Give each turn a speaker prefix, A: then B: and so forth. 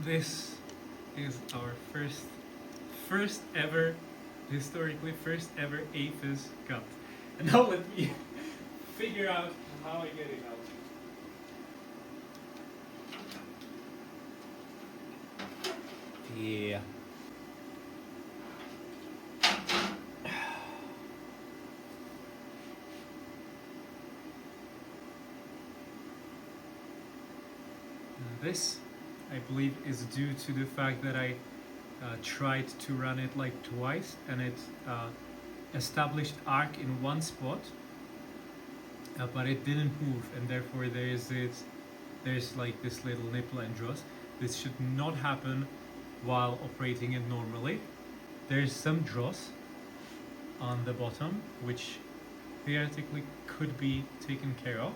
A: This is our first ever, historically first ever Aphys cut. And now let me figure out how I get it out. Yeah. This, I believe, is due to the fact that I tried to run it like twice, and it established arc in one spot, but it didn't move, and therefore there's like this little nipple and dross. This should not happen while operating it normally. There's some dross on the bottom, which theoretically could be taken care of.